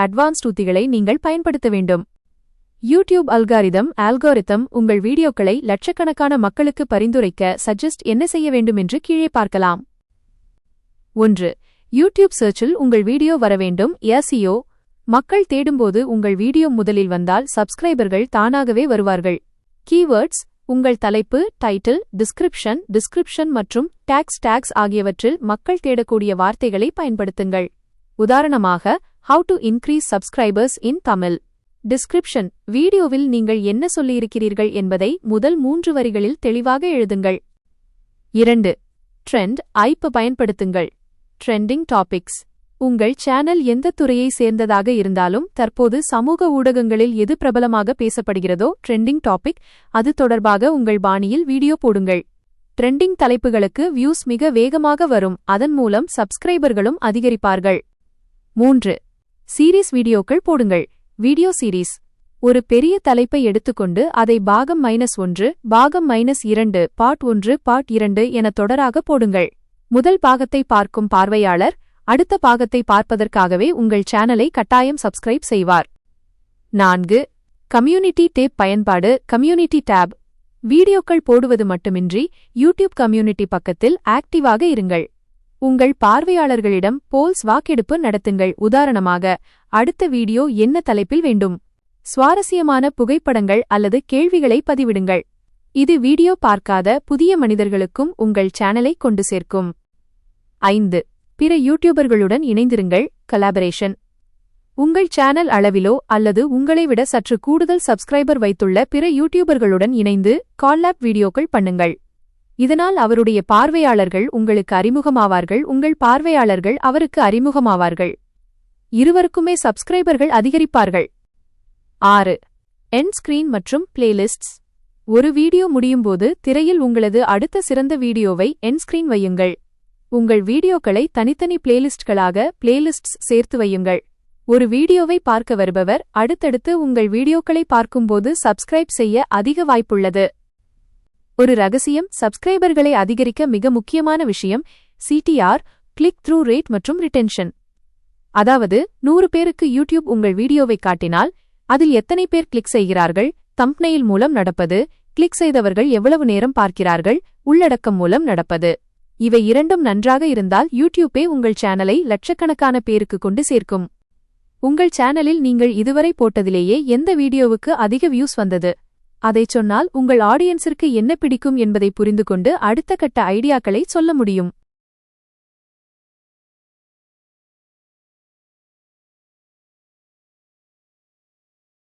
Advanced உத்திகளை நீங்கள் பயன்படுத்த வேண்டும். யூடியூப் அல்காரிதம் உங்கள் வீடியோக்களை லட்சக்கணக்கான மக்களுக்கு பரிந்துரைக்க சஜஸ்ட் என்ன செய்ய வேண்டும் என்று கீழே பார்க்கலாம். 1. யூடியூப் சர்ச்சில் உங்கள் வீடியோ வர வேண்டும். SEO மக்கள் தேடும்போது உங்கள் வீடியோ முதலில் வந்தால் சப்ஸ்கிரைபர்கள் தானாகவே வருவார்கள். கீவேர்ட்ஸ் உங்கள் தலைப்பு, டைட்டில், டிஸ்கிரிப்ஷன் மற்றும் டேக்ஸ் ஆகியவற்றில் மக்கள் தேடக்கூடிய வார்த்தைகளை பயன்படுத்துங்கள். உதாரணமாக, How to increase subscribers in Tamil. Description வீடியோவில் நீங்கள் என்ன சொல்லியிருக்கிறீர்கள் என்பதை முதல் 3 வரிகளில் தெளிவாக எழுதுங்கள். 2. ட்ரெண்ட் ஐப் பயன்படுத்துங்கள். ட்ரெண்டிங் டாபிக்ஸ் உங்கள் சேனல் எந்த துறையை சேர்ந்ததாக இருந்தாலும் தற்போது சமூக ஊடகங்களில் எது பிரபலமாக பேசப்படுகிறதோ ட்ரெண்டிங் டாபிக் அது தொடர்பாக உங்கள் பாணியில் வீடியோ போடுங்கள். ட்ரெண்டிங் தலைப்புகளுக்கு வியூஸ் மிக வேகமாக வரும், அதன் மூலம் சப்ஸ்கிரைபர்களும் அதிகரிப்பார்கள். 3. சீரீஸ் வீடியோக்கள் போடுங்கள். வீடியோ சீரீஸ் ஒரு பெரிய தலைப்பை எடுத்துக்கொண்டு அதை பாகம் -1, பாகம் -2, பார்ட் 1, பார்ட் 2 என தொடராக போடுங்கள். முதல் பாகத்தை பார்க்கும் பார்வையாளர் அடுத்த பாகத்தை பார்ப்பதற்காகவே உங்கள் சேனலை கட்டாயம் சப்ஸ்கிரைப் செய்வார். 4. கம்யூனிட்டி டேப் பயன்பாடு. கம்யூனிட்டி டேப் வீடியோக்கள் போடுவது மட்டுமின்றி யூடியூப் கம்யூனிட்டி பக்கத்தில் ஆக்டிவாக இருங்கள். உங்கள் பார்வையாளர்களிடம் போல்ஸ் வாக்கெடுப்பு நடத்துங்கள். உதாரணமாக, அடுத்த வீடியோ என்ன தலைப்பில் வேண்டும்? சுவாரஸ்யமான புகைப்படங்கள் அல்லது கேள்விகளை பதிவிடுங்கள். இது வீடியோ பார்க்காத புதிய மனிதர்களுக்கும் உங்கள் சேனலை கொண்டு சேர்க்கும். 5. பிற யூடியூபர்களுடன் இணைந்திருங்கள். கொலாபரேஷன் உங்கள் சேனல் அளவிலோ அல்லது உங்களை விட சற்று கூடுதல் சப்ஸ்கிரைபர் வைத்துள்ள பிற யூடியூபர்களுடன் இணைந்து கால்லாப் வீடியோக்கள் பண்ணுங்கள். இதனால் அவருடைய பார்வையாளர்கள் உங்களுக்கு அறிமுகமாவார்கள், உங்கள் பார்வையாளர்கள் அவருக்கு அறிமுகமாவார்கள். இருவருக்குமே சப்ஸ்கிரைபர்கள் அதிகரிப்பார்கள். 6. எண்ட் ஸ்கிரீன் மற்றும் பிளேலிஸ்ட்ஸ் ஒரு வீடியோ முடியும்போது திரையில் உங்களது அடுத்த சிறந்த வீடியோவை எண்ட் ஸ்கிரீன் வையுங்கள். உங்கள் வீடியோக்களை தனித்தனி பிளேலிஸ்ட்ஸ் சேர்த்து வையுங்கள். ஒரு வீடியோவை பார்க்க வருபவர் அடுத்தடுத்து உங்கள் வீடியோக்களை பார்க்கும்போது சப்ஸ்கிரைப் செய்ய அதிக வாய்ப்புள்ளது. ஒரு ரகசியம் சப்ஸ்கிரைபர்களை அதிகரிக்க மிக முக்கியமான விஷயம் CTR கிளிக் த்ரூ ரேட் மற்றும் ரிட்டென்ஷன். அதாவது 100 பேருக்கு யூடியூப் உங்கள் வீடியோவை காட்டினால் அதில் எத்தனை பேர் கிளிக் செய்கிறார்கள், தம்ப்நெயில் மூலம் நடப்பது, கிளிக் செய்தவர்கள் எவ்வளவு நேரம் பார்க்கிறார்கள், உள்ளடக்கம் மூலம் நடப்பது. இவை இரண்டும் நன்றாக இருந்தால் யூடியூப்பே உங்கள் சேனலை லட்சக்கணக்கான பேருக்கு கொண்டு சேர்க்கும். உங்கள் சேனலில் நீங்கள் இதுவரை போட்டதிலேயே எந்த வீடியோவுக்கு அதிக வியூஸ் வந்தது? அதைச் சொன்னால் உங்கள் ஆடியன்ஸிற்கு என்ன பிடிக்கும் என்பதை புரிந்து கொண்டு அடுத்த கட்ட ஐடியாக்களை சொல்ல முடியும்.